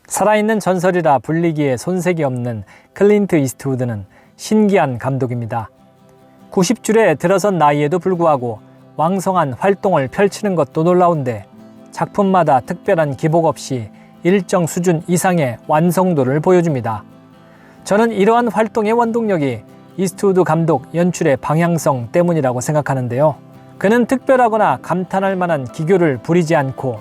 살아있는 전설이라 불리기에 손색이 없는 클린트 이스트우드는 신기한 감독입니다. 90줄에 들어선 나이에도 불구하고 왕성한 활동을 펼치는 것도 놀라운데 작품마다 특별한 기복 없이 일정 수준 이상의 완성도를 보여줍니다. 저는 이러한 활동의 원동력이 이스트우드 감독 연출의 방향성 때문이라고 생각하는데요. 그는 특별하거나 감탄할 만한 기교를 부리지 않고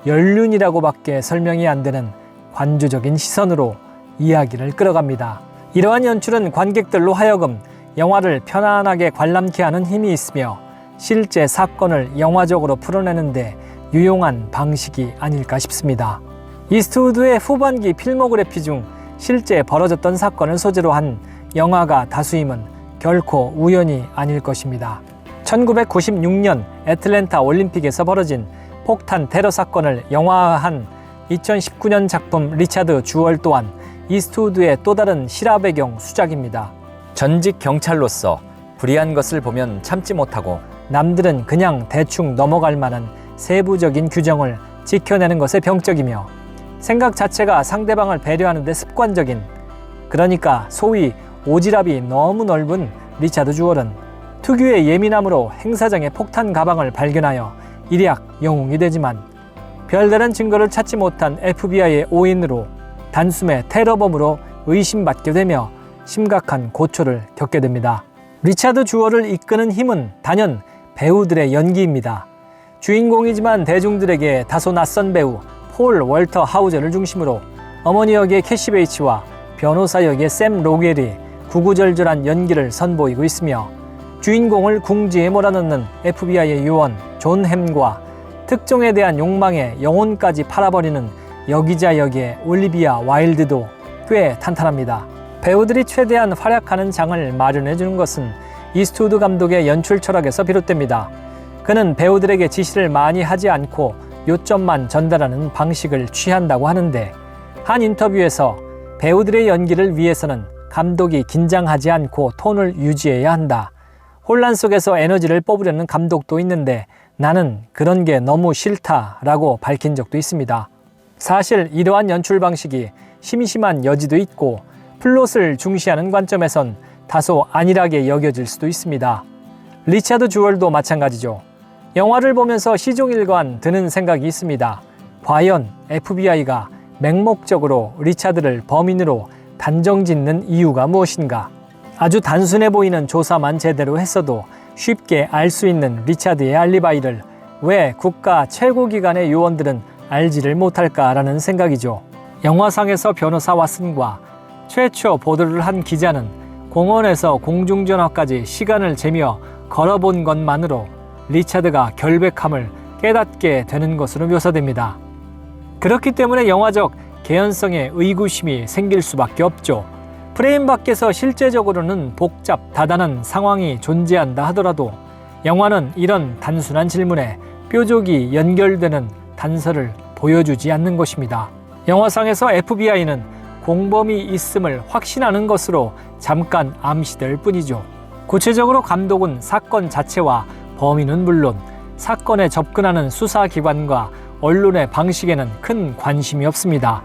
연륜이라고밖에 설명이 안 되는 관조적인 시선으로 이야기를 끌어갑니다. 이러한 연출은 관객들로 하여금 영화를 편안하게 관람케 하는 힘이 있으며 실제 사건을 영화적으로 풀어내는데 유용한 방식이 아닐까 싶습니다. 이스트우드의 후반기 필모그래피 중 실제 벌어졌던 사건을 소재로 한 영화가 다수임은 결코 우연이 아닐 것입니다. 1996년 애틀랜타 올림픽에서 벌어진 폭탄 테러 사건을 영화화한 2019년 작품 리차드 주얼 또한 이스트우드의 또 다른 실화 배경 수작입니다. 전직 경찰로서 불의한 것을 보면 참지 못하고 남들은 그냥 대충 넘어갈 만한 세부적인 규정을 지켜내는 것에 병적이며 생각 자체가 상대방을 배려하는 데 습관적인, 그러니까 소위 오지랖이 너무 넓은 리차드 주얼은 특유의 예민함으로 행사장에 폭탄 가방을 발견하여 일약 영웅이 되지만 별다른 증거를 찾지 못한 FBI의 오인으로 단숨에 테러범으로 의심받게 되며 심각한 고초를 겪게 됩니다. 리차드 주얼을 이끄는 힘은 단연 배우들의 연기입니다. 주인공이지만 대중들에게 다소 낯선 배우 폴 월터 하우저를 중심으로 어머니 역의 캐시 베이츠와 변호사 역의 샘 로겔이 구구절절한 연기를 선보이고 있으며 주인공을 궁지에 몰아넣는 FBI의 요원 존 햄과 특종에 대한 욕망에 영혼까지 팔아버리는 여기자 역의 올리비아 와일드도 꽤 탄탄합니다. 배우들이 최대한 활약하는 장을 마련해주는 것은 이스트우드 감독의 연출 철학에서 비롯됩니다. 그는 배우들에게 지시를 많이 하지 않고 요점만 전달하는 방식을 취한다고 하는데 한 인터뷰에서 배우들의 연기를 위해서는 감독이 긴장하지 않고 톤을 유지해야 한다. 혼란 속에서 에너지를 뽑으려는 감독도 있는데 나는 그런 게 너무 싫다라고 밝힌 적도 있습니다. 사실 이러한 연출 방식이 심심한 여지도 있고 플롯을 중시하는 관점에선 다소 안일하게 여겨질 수도 있습니다. 리차드 주얼도 마찬가지죠. 영화를 보면서 시종일관 드는 생각이 있습니다. 과연 FBI가 맹목적으로 리차드를 범인으로 단정짓는 이유가 무엇인가? 아주 단순해 보이는 조사만 제대로 했어도 쉽게 알 수 있는 리차드의 알리바이를 왜 국가 최고기관의 요원들은 알지를 못할까라는 생각이죠. 영화상에서 변호사 왓슨과 최초 보도를 한 기자는 공원에서 공중전화까지 시간을 재며 걸어본 것만으로 리차드가 결백함을 깨닫게 되는 것으로 묘사됩니다. 그렇기 때문에 영화적 개연성에 의구심이 생길 수밖에 없죠. 프레임 밖에서 실제적으로는 복잡, 다단한 상황이 존재한다 하더라도 영화는 이런 단순한 질문에 뾰족이 연결되는 단서를 보여주지 않는 것입니다. 영화상에서 FBI는 공범이 있음을 확신하는 것으로 잠깐 암시될 뿐이죠. 구체적으로 감독은 사건 자체와 범인은 물론 사건에 접근하는 수사기관과 언론의 방식에는 큰 관심이 없습니다.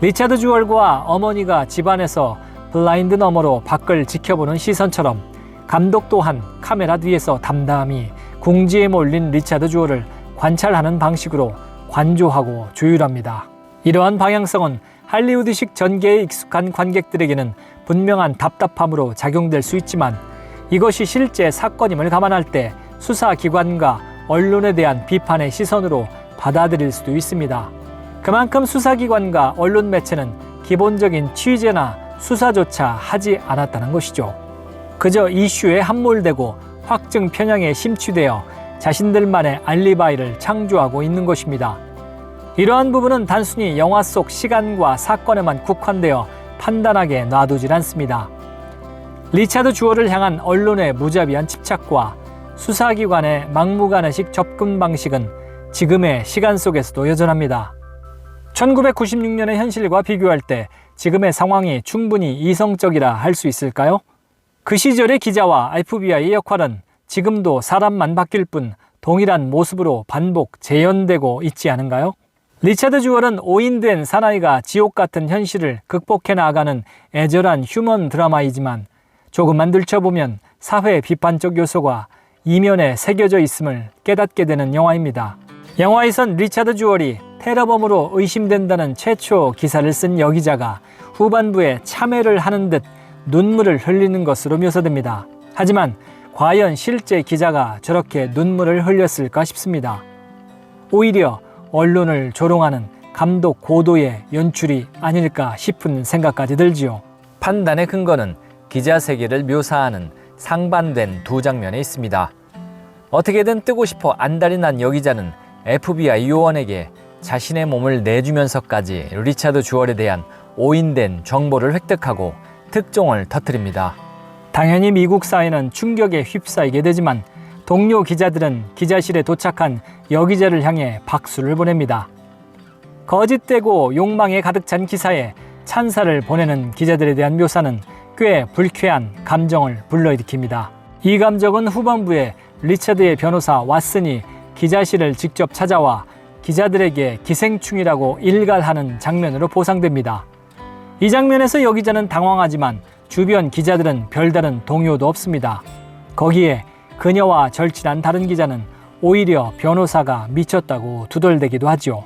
리차드 주얼과 어머니가 집안에서 블라인드 너머로 밖을 지켜보는 시선처럼 감독 또한 카메라 뒤에서 담담히 궁지에 몰린 리차드 주얼을 관찰하는 방식으로 관조하고 조율합니다. 이러한 방향성은 할리우드식 전개에 익숙한 관객들에게는 분명한 답답함으로 작용될 수 있지만 이것이 실제 사건임을 감안할 때 수사기관과 언론에 대한 비판의 시선으로 받아들일 수도 있습니다. 그만큼 수사기관과 언론 매체는 기본적인 취재나 수사조차 하지 않았다는 것이죠. 그저 이슈에 함몰되고 확증 편향에 심취되어 자신들만의 알리바이를 창조하고 있는 것입니다. 이러한 부분은 단순히 영화 속 시간과 사건에만 국한되어 판단하게 놔두질 않습니다. 리차드 주얼을 향한 언론의 무자비한 집착과 수사기관의 막무가내식 접근 방식은 지금의 시간 속에서도 여전합니다. 1996년의 현실과 비교할 때 지금의 상황이 충분히 이성적이라 할 수 있을까요? 그 시절의 기자와 FBI의 역할은 지금도 사람만 바뀔 뿐 동일한 모습으로 반복 재현되고 있지 않은가요? 리차드 주얼은 오인된 사나이가 지옥 같은 현실을 극복해 나가는 애절한 휴먼 드라마이지만 조금만 들춰보면 사회 비판적 요소가 이면에 새겨져 있음을 깨닫게 되는 영화입니다. 영화에선 리차드 주얼이 테러범으로 의심된다는 최초 기사를 쓴 여기자가 후반부에 참회를 하는 듯 눈물을 흘리는 것으로 묘사됩니다. 하지만 과연 실제 기자가 저렇게 눈물을 흘렸을까 싶습니다. 오히려 언론을 조롱하는 감독 고도의 연출이 아닐까 싶은 생각까지 들지요. 판단의 근거는 기자 세계를 묘사하는 상반된 두 장면에 있습니다. 어떻게든 뜨고 싶어 안달이 난 여기자는 FBI 요원에게 자신의 몸을 내주면서까지 리차드 주얼에 대한 오인된 정보를 획득하고 특종을 터뜨립니다. 당연히 미국 사회는 충격에 휩싸이게 되지만 동료 기자들은 기자실에 도착한 여기자를 향해 박수를 보냅니다. 거짓되고 욕망에 가득 찬 기사에 찬사를 보내는 기자들에 대한 묘사는 꽤 불쾌한 감정을 불러일으킵니다. 이 감정은 후반부에 리차드의 변호사 왓슨이 기자실을 직접 찾아와 기자들에게 기생충이라고 일갈하는 장면으로 보상됩니다. 이 장면에서 여기자는 당황하지만 주변 기자들은 별다른 동요도 없습니다. 거기에 그녀와 절친한 다른 기자는 오히려 변호사가 미쳤다고 두덜대기도 하죠.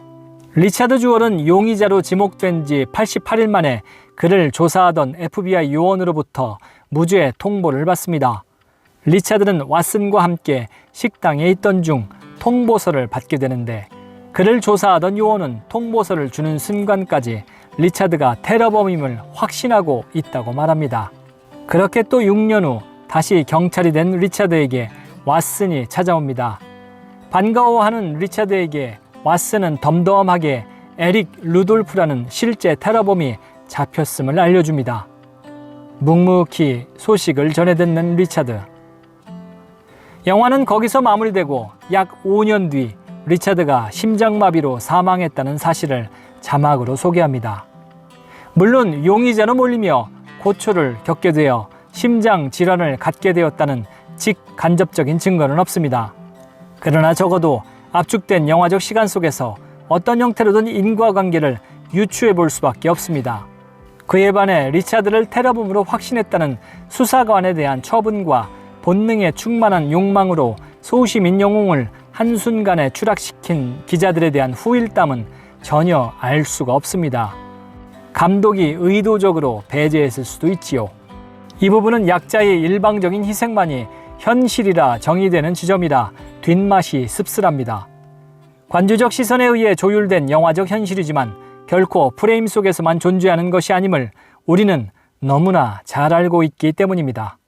리차드 주얼은 용의자로 지목된 지 88일 만에 그를 조사하던 FBI 요원으로부터 무죄 통보를 받습니다. 리차드는 왓슨과 함께 식당에 있던 중 통보서를 받게 되는데 그를 조사하던 요원은 통보서를 주는 순간까지 리차드가 테러범임을 확신하고 있다고 말합니다. 그렇게 또 6년 후 다시 경찰이 된 리차드에게 왓슨이 찾아옵니다. 반가워하는 리차드에게 왓슨은 덤덤하게 에릭 루돌프라는 실제 테러범이 잡혔음을 알려줍니다. 묵묵히 소식을 전해 듣는 리차드. 영화는 거기서 마무리되고 약 5년 뒤 리차드가 심장마비로 사망했다는 사실을 자막으로 소개합니다. 물론 용의자로 몰리며 고초를 겪게 되어 심장 질환을 갖게 되었다는 직간접적인 증거는 없습니다. 그러나 적어도 압축된 영화적 시간 속에서 어떤 형태로든 인과관계를 유추해 볼 수밖에 없습니다. 그에 반해 리차드를 테러범으로 확신했다는 수사관에 대한 처분과 본능에 충만한 욕망으로 소시민 영웅을 한순간에 추락시킨 기자들에 대한 후일담은 전혀 알 수가 없습니다. 감독이 의도적으로 배제했을 수도 있지요. 이 부분은 약자의 일방적인 희생만이 현실이라 정의되는 지점이라 뒷맛이 씁쓸합니다. 관주적 시선에 의해 조율된 영화적 현실이지만 결코 프레임 속에서만 존재하는 것이 아님을 우리는 너무나 잘 알고 있기 때문입니다.